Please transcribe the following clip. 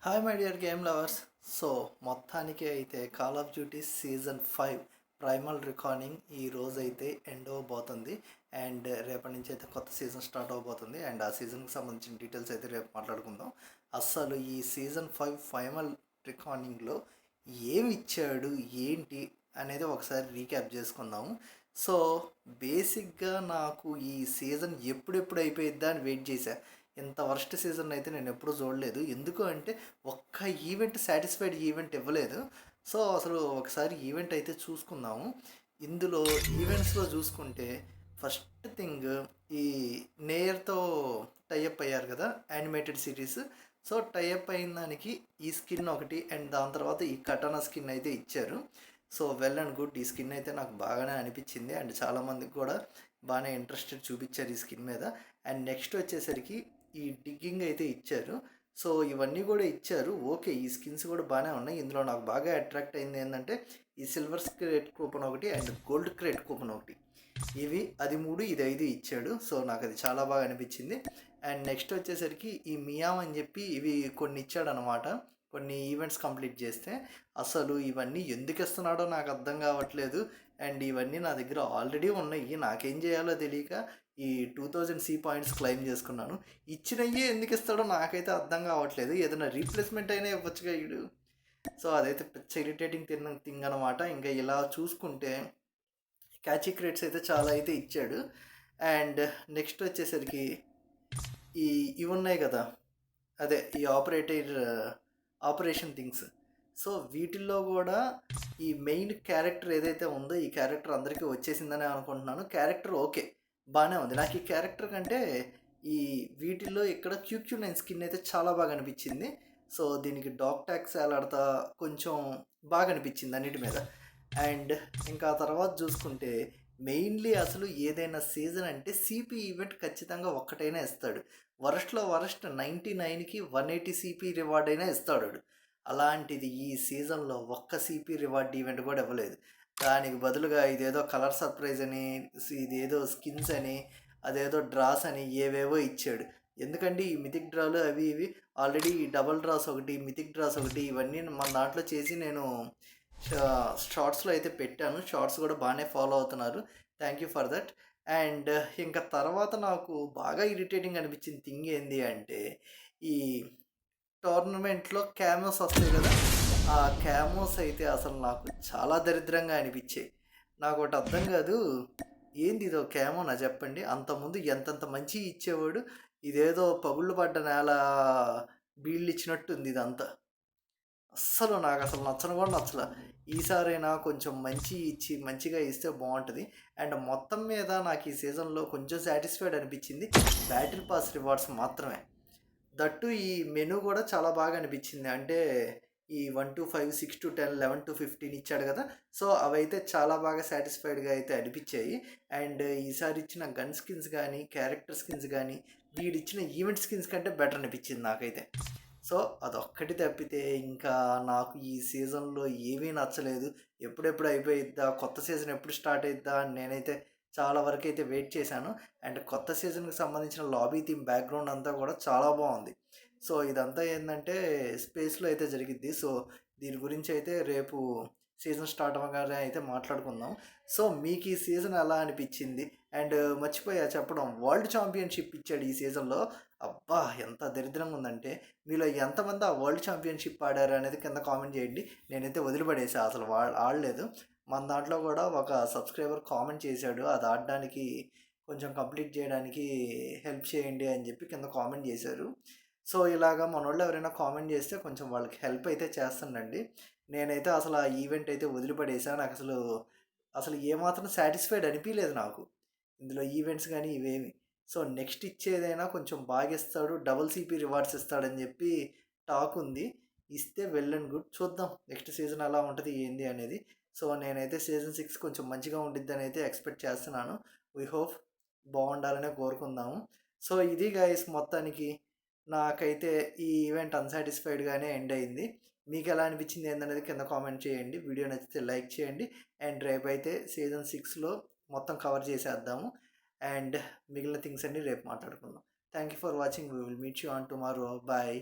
Hi my dear game lovers. So మొత్తానికి అయితే call of duty season 5 primal recording ఈ రోజు అయితే ఎండ్ అవ్వబోతుంది. అండ్ రేపటి నుంచి అయితే కొత్త సీజన్ స్టార్ట్ అవబోతుంది. అండ్ ఆ సీజన్కి సంబంధించిన డీటెయిల్స్ అయితే రేపు మాట్లాడుకుందాం. అస్సలు ఈ సీజన్ 5 ఫైనల్ రికార్డింగ్లో ఏమి ఇచ్చాడు ఏంటి అనేది ఒకసారి రీక్యాప్ చేసుకుందాము. సో బేసిక్గా నాకు ఈ సీజన్ ఎప్పుడెప్పుడు అయిపోయిద్దా అని వెయిట్ చేశా. ఇంత వర్స్ట్ సీజన్ అయితే నేను ఎప్పుడూ చూడలేదు. ఎందుకు అంటే ఒక్క ఈవెంట్ సాటిస్ఫైడ్ ఈవెంట్ ఇవ్వలేదు. సో అసలు ఒకసారి ఈవెంట్ అయితే చూసుకుందాము. ఇందులో ఈవెంట్స్లో చూసుకుంటే ఫస్ట్ థింగ్ ఈ నేయర్తో టైఅప్ అయ్యారు కదా యానిమేటెడ్ సిరీస్. సో టైఅప్ అయిన దానికి ఈ స్కిన్ ఒకటి అండ్ దాని తర్వాత ఈ కటానా స్కిన్ అయితే ఇచ్చారు. So well and good. ఈ స్కిన్ అయితే నాకు బాగానే అనిపించింది అండ్ చాలామందికి కూడా బాగానే ఇంట్రెస్టెడ్ చూపించారు ఈ స్కిన్ మీద. అండ్ నెక్స్ట్ వచ్చేసరికి ఈ డిగ్గింగ్ అయితే ఇచ్చారు. సో ఇవన్నీ కూడా ఇచ్చారు. ఓకే, ఈ స్కిన్స్ కూడా బాగానే ఉన్నాయి. ఇందులో నాకు బాగా అట్రాక్ట్ అయింది ఏంటంటే ఈ సిల్వర్ క్రేట్ కూపన్ ఒకటి అండ్ గోల్డ్ క్రేట్ కూపన్ ఒకటి. ఇవి అది 3 ఇది 5 ఇచ్చాడు. సో నాకు అది చాలా బాగా అనిపించింది. అండ్ నెక్స్ట్ వచ్చేసరికి ఈ మియామ్ అని చెప్పి ఇవి కొన్ని ఇచ్చాడు అనమాట. కొన్ని ఈవెంట్స్ కంప్లీట్ చేస్తే. అసలు ఇవన్నీ ఎందుకు ఇస్తున్నాడో నాకు అర్థం కావట్లేదు. అండ్ ఇవన్నీ నా దగ్గర ఆల్రెడీ ఉన్నాయి. నాకేం చేయాలో తెలియక ఈ 2000 సి పాయింట్స్ క్లెయిమ్ చేసుకున్నాను. ఇచ్చినయ్యే ఎందుకు ఇస్తాడో నాకైతే అర్థం కావట్లేదు. ఏదైనా రీప్లేస్మెంట్ అయినా ఇవ్వచ్చుగా వీడు. సో అదైతే పిచ్చ ఇరిటేటింగ్ థింగ్ అనమాట. ఇంకా ఇలా చూసుకుంటే క్యాచీ క్రేట్స్ అయితే చాలా అయితే ఇచ్చాడు. అండ్ నెక్స్ట్ వచ్చేసరికి ఇవి ఉన్నాయి కదా, అదే ఈ ఆపరేషన్ థింగ్స్. సో వీటిల్లో కూడా ఈ మెయిన్ క్యారెక్టర్ ఏదైతే ఉందో ఈ క్యారెక్టర్ అందరికీ వచ్చేసిందని అనుకుంటున్నాను. క్యారెక్టర్ ఓకే బాగానే ఉంది. నాకు ఈ క్యారెక్టర్ కంటే ఈ వీటిల్లో ఇక్కడ క్యూక్యూ9 స్కిన్ అయితే చాలా బాగా అనిపించింది. సో దీనికి డాగ్ ట్యాక్స్ వేలాడతా కొంచెం బాగా అనిపించింది అన్నిటి మీద. అండ్ ఇంకా తర్వాత చూసుకుంటే మెయిన్లీ అసలు ఏదైనా సీజన్ అంటే సిపి ఈవెంట్ ఖచ్చితంగా ఒక్కటైనా ఇస్తాడు. వరస్ట్లో వరస్ట్ 99కి 180 సిపి రివార్డ్ అయినా ఇస్తాడు. అలాంటిది ఈ సీజన్లో ఒక్క సిపి రివార్డ్ ఈవెంట్ కూడా ఇవ్వలేదు. దానికి బదులుగా ఇదేదో కలర్ సర్ప్రైజ్ అని, ఇదేదో స్కిన్స్ అని, అదేదో డ్రాస్ అని ఏవేవో ఇచ్చాడు. ఎందుకంటే ఈ మిథిక్ డ్రాలు అవి ఇవి ఆల్రెడీ డబల్ డ్రాస్ ఒకటి, మిథిక్ డ్రాస్ ఒకటి, ఇవన్నీ మన దాంట్లో చేసి నేను షార్ట్స్లో అయితే పెట్టాను. షార్ట్స్ కూడా బాగానే ఫాలో అవుతున్నారు. Thank you for that. And ఇంకా తర్వాత నాకు బాగా ఇరిటేటింగ్ అనిపించిన థింగ్ ఏంటి అంటే ఈ టోర్నమెంట్లో క్యామోస్ వస్తాయి కదా, ఆ క్యామోస్ అయితే అసలు నాకు చాలా దరిద్రంగా అనిపించాయి. నాకు ఒకటి అర్థం కాదు, ఏంది ఇదో క్యామోనా చెప్పండి. అంతకుముందు ఎంతంత మంచి ఇచ్చేవాడు, ఇదేదో పగుళ్ళు పడ్డ నేల బీళ్ళు ఇచ్చినట్టుంది ఇదంతా. అస్సలు నాకు అసలు నచ్చను కూడా నచ్చల. ఈసారైనా కొంచెం మంచి ఇచ్చి మంచిగా ఇస్తే బాగుంటుంది. అండ్ మొత్తం మీద నాకు ఈ సీజన్లో కొంచెం సాటిస్ఫైడ్ అనిపించింది బ్యాటిల్ పాస్ రివార్డ్స్ మాత్రమే. దట్టు ఈ మెనూ కూడా చాలా బాగా అనిపించింది. అంటే ఈ 1 to 5, 6 to 10, 11 to 15 ఇచ్చాడు కదా. సో అవైతే చాలా బాగా సాటిస్ఫైడ్గా అయితే అనిపించాయి. అండ్ ఈసారి ఇచ్చిన గన్ స్కిన్స్ కానీ క్యారెక్టర్ స్కిన్స్ కానీ వీడిచ్చిన ఈవెంట్ స్కిన్స్ కంటే బెటర్ అనిపించింది నాకైతే. సో అదొక్కటి తప్పితే ఇంకా నాకు ఈ సీజన్లో ఏమీ నచ్చలేదు. ఎప్పుడెప్పుడు అయిపోయిద్దా, కొత్త సీజన్ ఎప్పుడు స్టార్ట్ అయిద్దా అని నేనైతే చాలా వరకు అయితే వెయిట్ చేశాను. అండ్ కొత్త సీజన్కి సంబంధించిన లాబీ థీమ్ బ్యాక్గ్రౌండ్ అంతా కూడా చాలా బాగుంది. సో ఇదంతా ఏంటంటే స్పేస్లో అయితే జరిగిద్ది. సో దీని గురించి అయితే రేపు సీజన్ స్టార్ట్ అవ్వగానే అయితే మాట్లాడుకుందాం. సో మీకు ఈ సీజన్ ఎలా అనిపించింది? అండ్ మర్చిపోయా చెప్పడం, వరల్డ్ ఛాంపియన్షిప్ ఇచ్చాడు ఈ సీజన్లో. అబ్బా ఎంత దరిద్రంగా ఉందంటే, మీలో ఎంతమంది ఆ వరల్డ్ ఛాంపియన్షిప్ ఆడారు అనేది కింద కామెంట్ చేయండి. నేనైతే వదిలిపడేసా, అసలు ఆడలేదు. మన దాంట్లో కూడా ఒక సబ్స్క్రైబర్ కామెంట్ చేశాడు, అది ఆడడానికి కొంచెం కంప్లీట్ చేయడానికి హెల్ప్ చేయండి అని చెప్పి కింద కామెంట్ చేశారు. సో ఇలాగా మన వాళ్ళు ఎవరైనా కామెంట్ చేస్తే కొంచెం వాళ్ళకి హెల్ప్ అయితే చేస్తానండి. నేనైతే అసలు ఆ ఈవెంట్ అయితే వదిలిపడేసా. నాకు అసలు ఏమాత్రం సాటిస్ఫైడ్ అనిపించలేదు నాకు ఇందులో ఈవెంట్స్ కానీ ఇవేమి. సో నెక్స్ట్ ఇచ్చేదైనా కొంచెం బాగా ఇస్తాడు, డబుల్ సిపి రివార్డ్స్ ఇస్తాడని చెప్పి టాక్ ఉంది. ఇస్తే వెల్ అండ్ గుడ్. చూద్దాం నెక్స్ట్ సీజన్ ఎలా ఉంటుంది ఏంది అనేది. సో నేనైతే సీజన్ 6 కొంచెం మంచిగా ఉండిద్దని అయితే ఎక్స్పెక్ట్ చేస్తున్నాను. వీ హోప్ బాగుండాలనే కోరుకుందాము. సో ఇది గైస్, మొత్తానికి నాకైతే ఈ ఈవెంట్ అన్సాటిస్ఫైడ్గానే ఎండ్ అయింది. మీకు ఎలా అనిపించింది ఏందనేది కింద కామెంట్ చేయండి. వీడియో నచ్చితే లైక్ చేయండి. అండ్ రేపైతే సీజన్ 6లో మొత్తం కవర్ చేసేద్దాము. అండ్ మిగిలిన థింగ్స్ అన్నీ రేపు మాట్లాడుకుందాం. Thank you for watching. We will meet you on tomorrow. Bye.